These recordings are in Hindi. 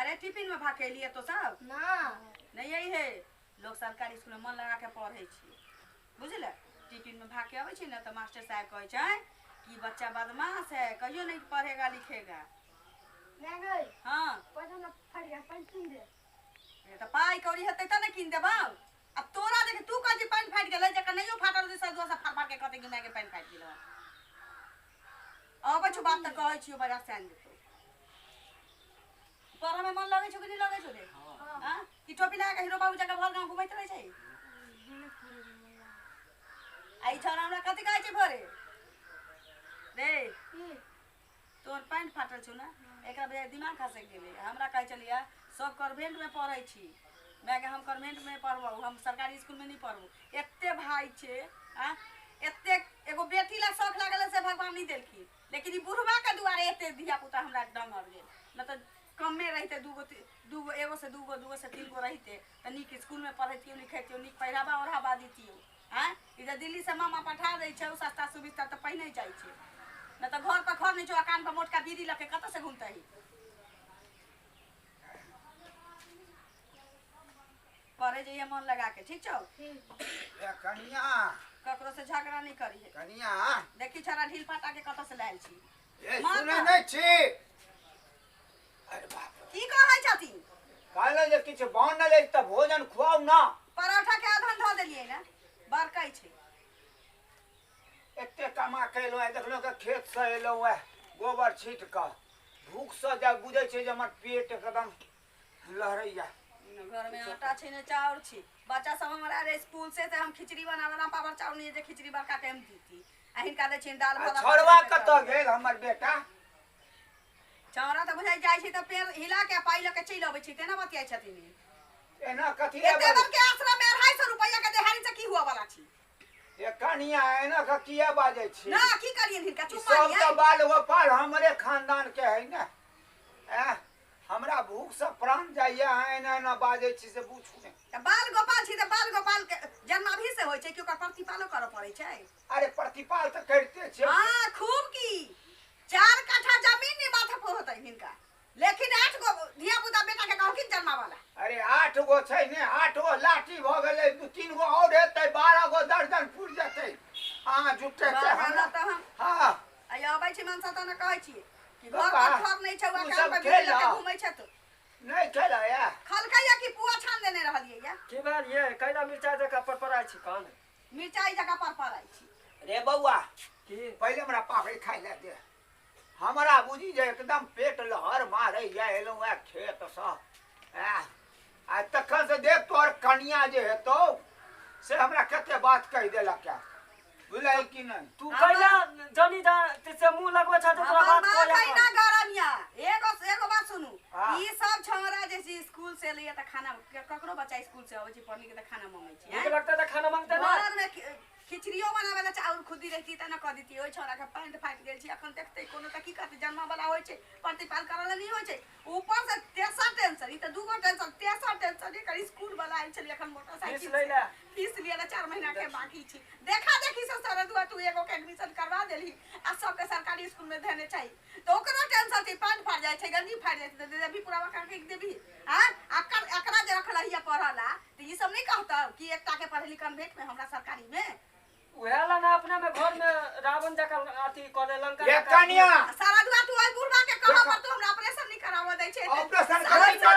अरे टिफिन में भाके लिए तो सब ना नहीं यही है लोग सरकारी स्कूल में मन लगा के पढ़े बुझल टिफिन में भाके आवे छी ना तो मास्टर साहब कहे छै कि बच्चा बदमाश है कहियो नहीं पढ़ेगा लिखेगा मैं गई हाँ पैसा ना फट गया पैसा किन दे तो पाई कौड़ी हेतै त ना किन देबौ अब तोरा देख तू कह पैंट फाटि गेलै जकर नहियो फाटल रहै सब दोसर फाड़ फाड़ के कहते कि माय के पैंट फाटि गेलै अब छु बात त कहै छियो बजा से आन देतो पढ़े में मन लगे छौ कि नहीं लगे छौ रे हां कि टोपी लगा के हीरो बाबू जगह भर गांव घुमैत रहै छै आई छोरा हमरा कथि कहै छै भोरे रे तोर पैंट फाटल छौ ना एकरा बजाय दिमाग खसक गेलै हमरा कहै चलिया सब कॉन्वेंट में पढ़ै छी मैं हम कॉन्वेंट में पढ़बो हम सरकारी स्कूल में नहीं पढ़बो एते भाई छे हां एते एगो बेटी ला शौक लागल से भगवान नहीं देलखिन लेकिन ई बुढ़वा के दुआरे एते धिया पुता हमरा डंगर गेल न त कम में रहते दूगो एगो से दूगो से तीन गो रहते त नीक स्कूल में पढ़ैतियो लिखैतियो नीक पहिरावा ओढ़ावा दितियो हां इधर दिल्ली से मामा पठा दै छै सस्ता सुविधा त पहिने जाइ छै न त घर पर खर नहीं छो कान पर मोटका दीदी लके कत से घूमतही पढ़े जाइए मन लगा के ठीक छौ ए कनिया ककरो से झगड़ा नहीं करी है कनिया देखी छोरा ढील फाटा के कत से लायल छी ए सुनै नै छी अरे बाप की कहै छथि काल्हि जे किछ बनल अछि त भोजन खुआउ ना पराठा के आधन ध देलियै ना बरकै छै एते कमा के एलौ है देखलो के खेत से एलौ है गोबर छीट के भूख से जब बुझै छै जे हमर पेट एकदम लहरैया घर में आटा छै ने चाउर छै बच्चा सब हमरा रे स्कूल से हम खिचड़ी बनावला पावर चाउर नहीं जे खिचड़ी बड़का टाइम दीती आ हिनका दे छै दाल भात छोरवा कत गेल हमर बेटा छौरा त बुझाइ जाइ छै त पेड़ हिला के पाई ल के चलि अबै छै तेना बतियाइ छथिन एना कथि एते बर के आश्रम में 250 रुपया के देहाड़ी से की हुआ वाला छी ए कनिया एना का किया बाजै छी ना की करियन हिनका चुप सब मारिया त बाल गोपाल हमरे खानदान के है ना हमरा भूख से प्राण जाइए एना एना बाजै छी से पूछू ने त बाल गोपाल छी त बाल गोपाल के जन्माभी से होय छै कि ओकर प्रतिपालो करऽ पड़ै छै अरे प्रतिपाल त करते छै हां खूब की 4 कट्ठा जमीन नहीं माथे पर होतै हिनका लेकिन 8 गो धिया पुता बेटा के कहू कि जन्मा वाला अरे 8 गो छै ने 8 गो लाठी भ गेलै 2-3 गो और हेतै 12 गो दर्जन फूट जेतै हां झुट्टे छै हमरा त हम हां आइ आबै छी मनसा त न कहै छी कि घर पर घर नहीं छौ काम पे भेल के घुमै छ त नहीं खेला या खलकैया की पुआ छान देने रहलिए या की बात ये कैला मिर्चाई जका पर पराई छी कान मिर्चाई जगह पर पराई छी रे बौआ की पहले हमरा पापड़ी खाइ ले दे हमरा बुझी जे एकदम पेट लहर मारै या एलौ है खेत स आ तखन से देख तोर कनिया जे हेतौ से हमरा कते बात कहि देला क्या बुझलै कि नहीं तू कैला जनी जा से मुंह लगबै छ तोरा बात कोया कोया ना गरनिया एगो बात सुनू हाँ। ई सब छौरा जे स्कूल से लिए त खाना ककरो बच्चा स्कूल से आबै छी पढ़ लिख के त खाना मांगै छी मुझे लगता है खाना मांगते ना घर में खिचड़ियो बनावे ला चाउर खुदी रहती त न क देती ओइ छोरा के पैंट फाट गेल छी अखन देखते कोनो त की करते जन्मा वाला होय छै प्रतिपाल करला नहीं होय छै ऊपर से तेसर टेंशन ई त दूगो टेंशन तेसर टेंशन ई कर स्कूल वाला आइल छली अखन मोटरसाइकिल लैला फीस लिया 4 महीना के बाकी छी देखा देखी से सारा दुआ तू एगो के एडमिशन करवा देली आ सब के सरकारी स्कूल में देने चाहिए तो ओकरो टेंशन छै पैंट फाट जाय छै गंजी फाट जाय छै त देबी पूरा करके देबी हां एकरा जे रखला हिया पढ़ला त ई सब नहीं कहता कि एकटा के पढ़ली कन्वेंट में हमरा सरकारी में उहेला ना अपने में घर में रावण जका अथी करे लंका ये कनिया सारा दुआ तू ओइ बुढ़वा के कहा पर तू हमरा ऑपरेशन नहीं करावा दै छै ऑपरेशन करै छै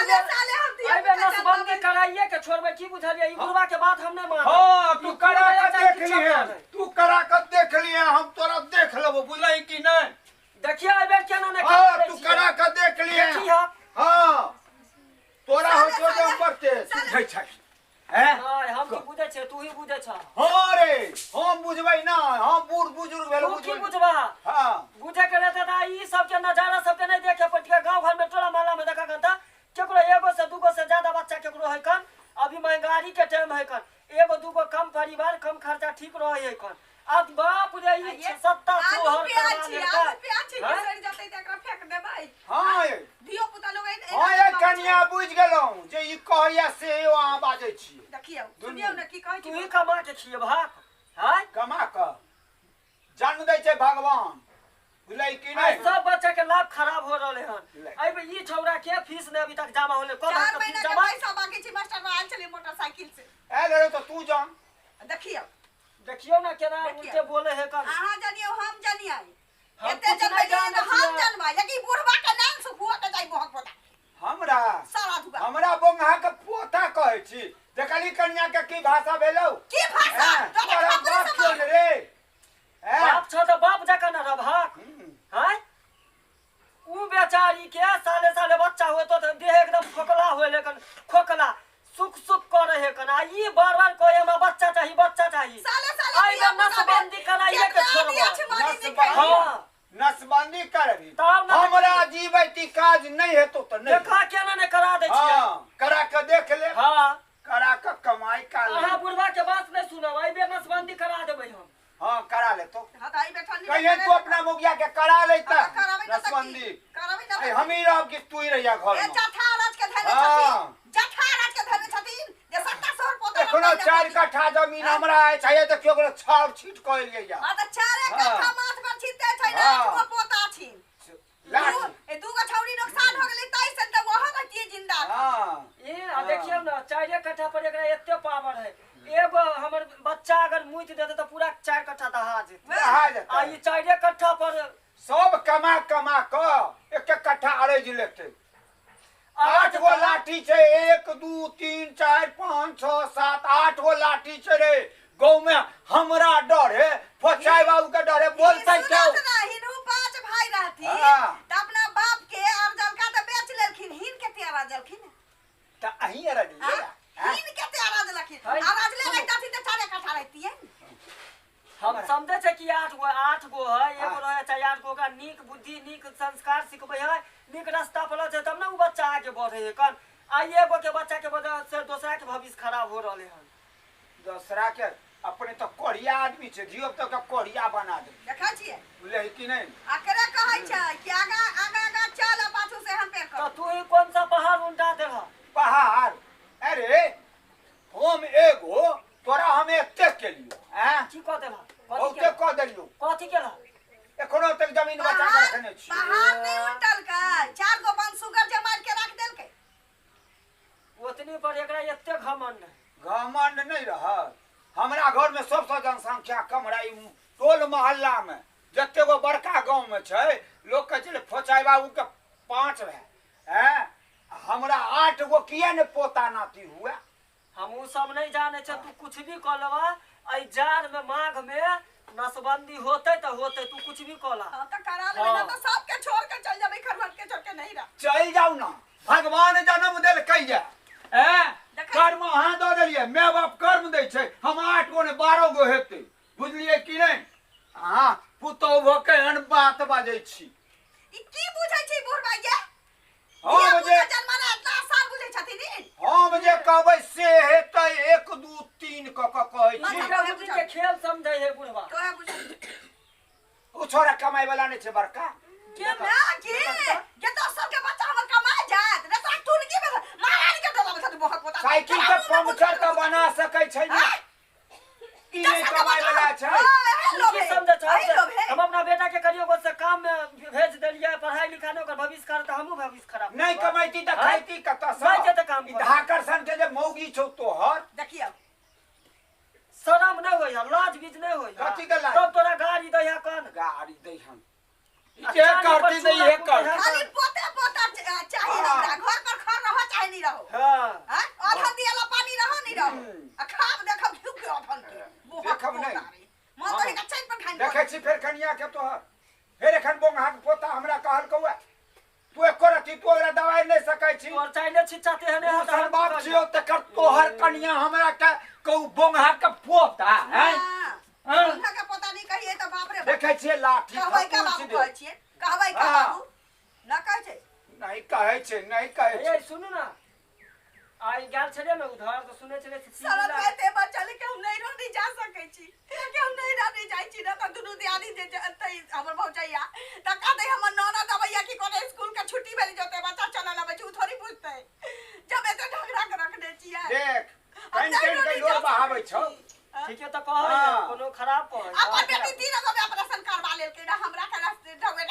रे साले हम दिया अबे नसबंदी कराइए के छोड़बे की बुझलिए ई बुढ़वा के बात हम नहीं मान हां तू करा के देख लिए तू करा के देख लिए हम तोरा देख लेबो बुझलै कि नहीं देखिए एबे केना ने हां तू करा के देख लिए देखिए हां तोरा हो जो जम पड़ते सीधै छै हां हम की बुझै छै तू ही बुझै छ हां रे हम बुझबै ना हम बूढ़ बुजुर्ग भेल तू की बुझबा हां बुझे के रहते त ई सब के नजारा सब के नहीं देखे पड़ते गांव घर में टोला मोहल्ला में देखा करता केकरो एगो से दूगो से ज्यादा बच्चा केकरो है कन अभी महंगाई के टाइम है कन एगो दूगो कम परिवार कम खर्चा ठीक रहे है कन अब बाप रे ई सत्ता सोहर करवा लेका सर जतै त एकरा फेंक देबै हां धियो पुता लोग हां ये कनिया बुझ गेलौ जे ई कहैया से अहाँ बाजै छी देखियौ सुनियौ ने की कहै छी तू ही कमा के खिए भात हां कमा क जन्म दै छै भगवान बुझलै कि आई नहीं सब बच्चा के लाभ खराब हो रहले हन ले। अइबे ई छौरा के फीस ने अभी तक जमा होले कब 4 तक महीना फीस के जमा पैसा बाकी छी मास्टर आयल छले मोटरसाइकिल से ए रे तो तू जान देखियो देखियो ना केना देखियो। उल्टे बोले है कर अहाँ जानियो हम जानिए हम एते कुछ जनबै नहीं जानै हम छियै। जानबै यदि बुढ़वा के नाम से हुआ के जाई बहक पोता हमरा सारा दुगा हमरा बोंगा के पोता कहै छी देखली कन्या के की भाषा भेलौ की भाषा तो तोरा बाप देखा कोन रे बाप छ त बाप जका न रहक हैं उ बेचारी के साले साले बच्चा होय तो देह एकदम खोखला होय लेकिन खोखला सुख सुख करे है कना ई बार बार कोई हमरा बच्चा चाहिए साले साले आई में नसबंदी कराइए के छोड़बो हां नसबंदी करबी तब न हमरा जीवैती काज नहीं हेतौ त नहीं देखा केना ने करा दे छियै हां करा के देख ले हां करा के कमाई का ले अहाँ बुढ़वा के बात नहीं सुनब आई बे नसबंदी करा देबै हम हां करा ले तो हटाई बैठल नहीं कहिए तू अपना मुखिया के करा ले त कराबै न नसबंदी कराबै ए न हम ही रहब कि तू ही रहिया घर ए में जथा राज के धने हाँ। छथिन जथा राज के धने छथिन जे सत्ता शहर पोता एखनो 4 कट्ठा जमीन हमरा है चाहिए त केकरो छाप छीट कइल लिया आ त 4 हाँ। कट्ठा माथ पर छिते छै ना हाँ। वो पोता छिन लाठी ए दूगो छौरी नुकसान हो गेलै ताई से त वहां बतिए जिंदा हां ए आ देखियो ना 4 कट्ठा पर एकरा एते पावर है एगो हमर बच्चा अगर मुइत देते तो पूरा 4 कट्ठा दहा जेते रहा जाता आ ई 4 कट्ठा पर सब कमा कमा क एक एक कट्ठा अरेज लेते 8 गो लाठी छै 1 2 3 4 5 6 7 8 गो लाठी छै रे गांव में हमरा डर है फचाई बाबू के डर है बोलते क्यों ना हिनू 5 भाई रहती हाँ। त अपना बाप के अर्जल का त बेच लेलखिन हिन के त्यारा जलखिन त अही अरडी हिन के त्यारा जलखिन है। आराज ले लेता थी त 4 कट्ठा रहती है हम समझे छै कि 8 गो है एगो रहे छै 8 गो का नीक बुद्धि नीक संस्कार सिखबै है नीक रास्ता पर छै तब ना उ बच्चा आगे बढ़े है कन आई एगो के बच्चा के वजह से दूसरा के भविष्य खराब हो रहले हन दूसरा के अपने तो कोढ़िया आदमी छै जियो तो के कोढ़िया बना दे देखा छिए बुझले कि नहीं अकरे कहै छै कि आगा चल पाछू से हम पे तो कर तू ही कौन सा पहाड़ उल्टा देला पहाड़ अरे हम एगो तोरा हम एते के लियो हैं की कह देला बहुते कह देलियो कथी केला एखनो तक जमीन बचा के रखने छी पहाड़ नहीं उल्टल का 4 गो बन सुगर जमाल के रख देल के ओतनी पर एकरा एते घमंड है घमंड नहीं रहल हमरा घर में सबसे जनसंख्या कम रही टोल मोहल्ला में जते गो बड़का गांव में छै लोग कहे छै फोचाई बाबू के 5 है हैं हमरा 8 गो किया ने पोता नाती हुआ हम उ सब नहीं जाने छ तू कुछ भी कह लवा आई जार में माघ में नसबंदी होते तो होते तू कुछ भी कहला हां त करा लेबै ना त सबके छोड़ के चल जाबै खरमट के छोड़ के नहीं रह चल जाऊ ना भगवान जन्म देल कैया कर्म अहाँ दऽ देलियै माय बाप कर्म दै छै हम 8 गो ने 12 गो हेतै बुझलियै कि नहीं अहाँ पुतौ भऽ के एहन बात बाजै छी ई की बुझै छै बुढ़बा ये हम जे जन्मना इतना साल बुझै छथिन हम जे कहबै से हेतै 1 2 3 क कहै छी बुढ़ा बुढ़ी के खेल समझै है बुढ़वा तोरा बुझै ओ छोरा कमाई वाला नहीं छै बड़का के ना के तो सबके बच्चा हमर कमाए जात रे तोरा टून की महारानी के डोला में बहुत पोता साइकिल के पंक्चर तऽ बना सकै छै ने ई नहीं कमाई वाला छै की समझै छ हम अपना बेटा के करियो को से काम में भेज देलिए पढ़ाई लिखाई में ओकर भविष्य खराब त हमहु भविष्य खराब नहीं कमाइती तऽ खाइती कतऽ नहीं सँ के त काम ई धाकर्षण के जे मौगी छौ तोहर देखियो शरम नहीं होय लाज बीज नहीं होय कथी के लाज? तब तोरा गाड़ी दैया कन गाड़ी दै हम ये करती नहीं ये कर खाली पोते पोता चाहिए हमरा घर पर खर रहो चाहे नहीं रहो हां हां अधन दियाला पानी रहो नहीं रहो आ खाब देखब क्यों के अधन के देखब नहीं। मन तोरी का चैन पर खाइन देखे छी फेर कनिया के तोहर फेर एखन बोंगा के पोता हमरा कहल कौआ तू एको रति तू ओकरा दवाई नहीं सकै छी तोर चाइले छिच्चा तेहने दूसर बाप छियो तकर तोहर कनिया हमरा के कहू बोंगा के पोता हैं उनका का पता नहीं कहिए तो बाप रे देखे छियै लाठी कहबै का खपूच बाबू दे कहै छियै कहबै का हाँ। बाबू ना कहै छै नहीं कहै छै नहीं कहै ए छै सुनू ना आई गेल छले ना उधर तो सुने छले सरल कहते बच्चा लेके हम नहीं रहने जा सकै छी कि हम नहीं रहने जाइ छी ना त दुनु दियानी जे एतै हमर भौजैया त कहते हमर नौना दबैया की कोनो स्कूल के छुट्टी भेल जते बच्चा चलल आबै छै उ थोड़ी बुझतै जब एते ढगरा के रखने छियै देख कहीं के लोर बहाबै छौ ठीक है तो कह हाँ। कोनो खराब कह अपन बेटी 3 गो में ऑपरेशन करवा लेलकै ना हमरा के रास्ते ढगवे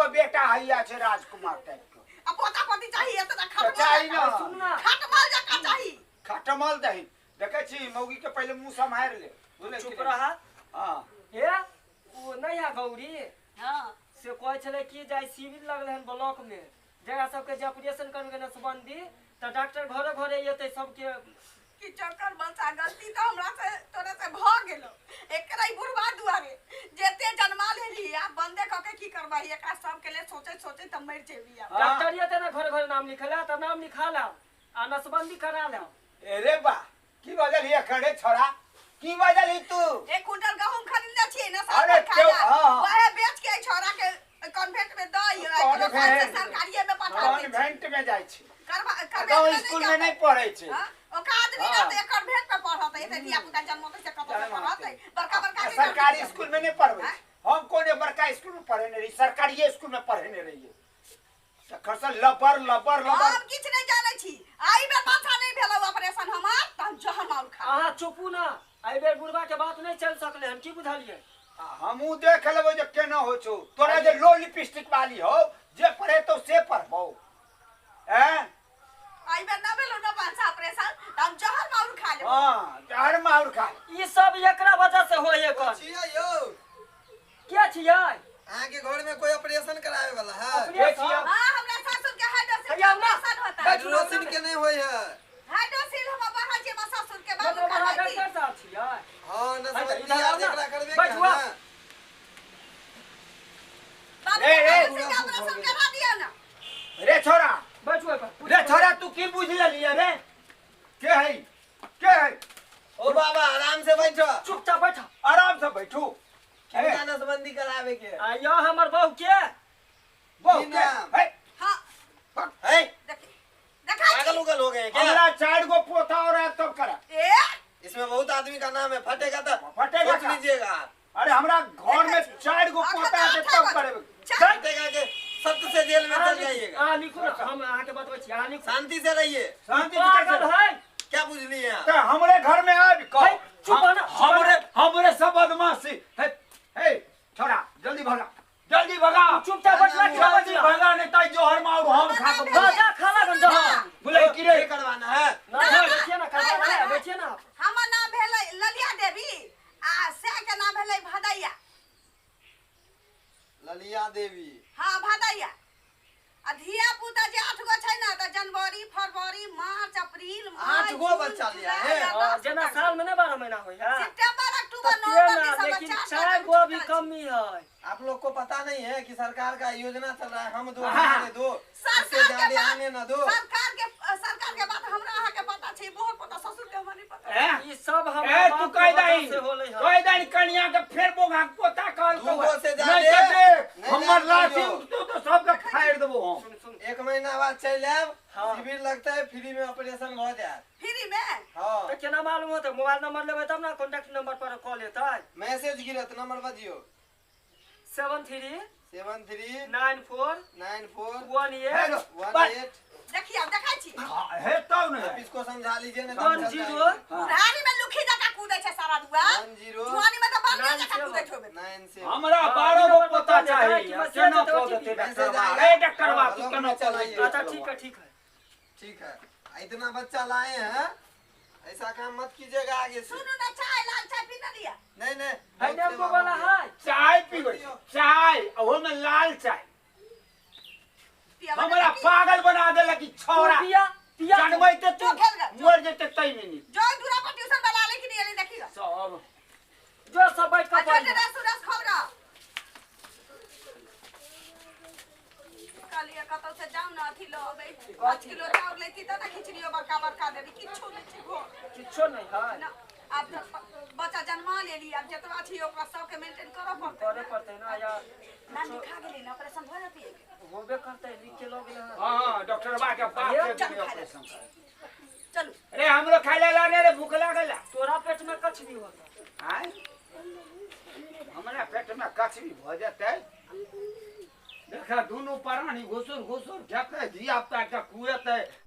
एगो बेटा हैया छै राजकुमार टाइप के अब पोता पोती चाहिए तो चाही ना सुन ना खटमल जका चाहिए खटमल दही देखे छी मौगी के पहले मुंह सम्हार ले बोले चुप रहा हां हे वो नहीं है गौरी हां से कहै छले कि जाय शिविर लगले हन ब्लॉक में जगह सबके जे ऑपरेशन करके नसबंदी त डॉक्टर घरे घरे एते सबके कि चक्कर बलसा गलती तो हमरा से तोरे से भ गेलो एकरा बुढ़वा दुआरे जेते जन्मा लेली आ बंदे क के की करबाई एकरा सब के लिए सोचे सोचे त मर जेबी आ डॉक्टर ये ते ना घरे घरे नाम लिखला त नाम लिखा ला आ नसबंदी करा ला अरे बा की बजल ये खड़े छोरा की बजल ही तू 1 कुंटल गहूम खरीद ले छी ना अरे क्यों हां वहे बेच के छोरा के कॉन्वेंट में दई सरकारिये में पठा दे कॉन्वेंट में जाय छी करवा गांव स्कूल में नहीं पढ़ै छै ओका आदमी ना तो एकर भेंट पे पढ़त है दिया पुता जन्म से कत से पढ़त है बड़का बड़का सरकारी स्कूल में नहीं पढ़बै हम कोने बड़का स्कूल में पढ़े नहीं रही सरकारी स्कूल में पढ़े नहीं रही खरसा लबर लबर लबर हम किछ नहीं जानै छी आई बेर माथा नहीं भेलो ऑपरेशन हमार त हम जहर मार खा आहा चुपू ना आई बेर बुढ़वा के बात नहीं चल सकले हम की बुझलिए हमू देख लेबो जे केना हो छौ तोरा जे लो लिपस्टिक वाली हो जे पढ़े तो से पढ़बो हैं आई बेर ना भेलो ना पांच ऑपरेशन त हम जहर मार खा लेबो हां जहर मार खा ई सब एकरा वजह से होए कर छिया यो क्या छियै अहाँ के घर में कोई ऑपरेशन करावे वाला है ऑपरेशन हां हमरा ससुर के हाइड्रोसिल भैया ना। ऑपरेशन होता है हाइड्रोसिन के नहीं होय है हाइड्रोसिल हम बाहर जे ससुर के बाद मतलब वहां करवाई डॉक्टर साहब छियै हां न इधर समझ आओ ना। जेकरा करबे बैठ हुआ। बाबू के ऑपरेशन करा दिया ना रे छोरा बैठो पर रे छोरा तू की बुझ लेलिए रे के है ओ बाबा आराम से बैठो चुपचाप बैठ आराम से बैठू कितना नसबंदी करावे के आ यो हमर बहू के बहु की के नाम? है है देखा पागल उगल हो गए क्या हमरा 4 गो पोता और है तब करा ए इसमें बहुत आदमी का नाम है फटेगा तो फटेगा सोच का? लीजिएगा आप अरे हमरा घर में 4 गो पोता है तब करे फटेगा के सख्त से जेल में चल जाइएगा आ लिखो ना हम अहाँ के बतबै छी अहाँ लिखो शांति से रहिए शांति पागल से है क्या बुझ लिए आप तो हमरे घर में आबि है, कहो चुप हो ना, चुप हो ना। हमरे सब बदमाशी है छोरा जल्दी भगा चुपचाप बैठना क्या जल्दी बचिया भगा नहीं तो जोहर मार हम खा के हां जा खाना गन जा बोले कि रे ये करवाना है ना बैठिए ना करवा ना बैठिए ना आप हमर नाम भेलै ललिया देवी आ से के नाम भेलै भदैया ललिया देवी हां भदैया आ धिया पुता जे 8 गो छै ना त जनवरी फरवरी मार्च अप्रैल मई 8 गो बच्चा लिया है जना साल में नहीं 12 महीना होई है सितंबर अक्टूबर तो नवंबर ना, दिसंबर लेकिन 4 चार गो भी कमी है आप लोग को पता नहीं है कि सरकार का योजना चल रहा है हम दो हाँ। हमें दो इससे सरकार के ज्यादा बात आने न दो सरकार के बात हमरा अहाँ के पता छै बहुत पता ससुर के हमरा नहीं पता ई सब हम ए तू कह दई से होले है कह दई कन्या के फेर बोगा पोता कहल दू गो से नहीं ज्यादा तो देख, नहीं हमर जान लाठी दियो। तो सबके फाड़ देबो हम सुन सुन 1 महीना बाद चल आब हाँ। शिविर लगता है फ्री में ऑपरेशन हो जाए फ्री में हाँ तो केना मालूम होते मोबाइल नंबर लेबै तब ना कांटेक्ट नंबर पर कॉल हेतै मैसेज गिरत नंबर बजियो 73 73 94 94 हेलो, 18 देखिए अब देखै छी हे तब आप नहीं इसको समझा लीजिए ना 10 बुढ़ारी में लुखी जका कूदै छै सारा दुआ 10 जुआनी में तो बांगे जका कूदै होबे 9 से हमरा हाँ, 12 गो नंबर पोता बता दे, चाहिए कि केना मैसेज कह देते देते मैसेज डॉक्टर बा आएगा। ए डॉक्टर बा तू हाँ, केना चलाइए। अच्छा ठीक है ठीक है इतना बच्चा लाए हैं ऐसा काम मत कीजिएगा आगे से सुनू ना चाय लाल चाय पी ना लिया नहीं नहीं है बहुत नेमको सेवा वाला होगी। है चाय पीबै चाय ओहो में लाल चाय हमरा पागल बना देला कि छौरा पिया पिया जानबै ते तू जो खेल गया, जो। मर जेते तै में नहीं जो दूरा पर ट्यूशन वाला ले कि नहीं ले देखिएगा सब जो सब बैठ कर अच्छा पढ़ रस रस खबरा कालिया कतौ से जाऊ ना अथी लो अबे 5 किलो चाउर लेती त ना खिचड़ियो बड़का बड़का देबी किछो नहीं छै घर किछो नहीं है ना अब बच्चा जन्मा लेली अब जतवा छी ओकरा सबके मेंटेन करऽ पड़तै करे पड़ते ना या नानी खा गेली ना ऑपरेशन भ जतिए होबे करते लिख के लोग है हां डॉक्टर बा के पास ये के दियो ऑपरेशन करे चलू अरे हमरो खाइला लाने रे भूख लागला तोरा पेट में कछ भी होता आय हमरा पेट में कछ भी भ जेतै देखा दोनों प्राणी घुसुर घुसुर खेतै धिया पुता के कुएतै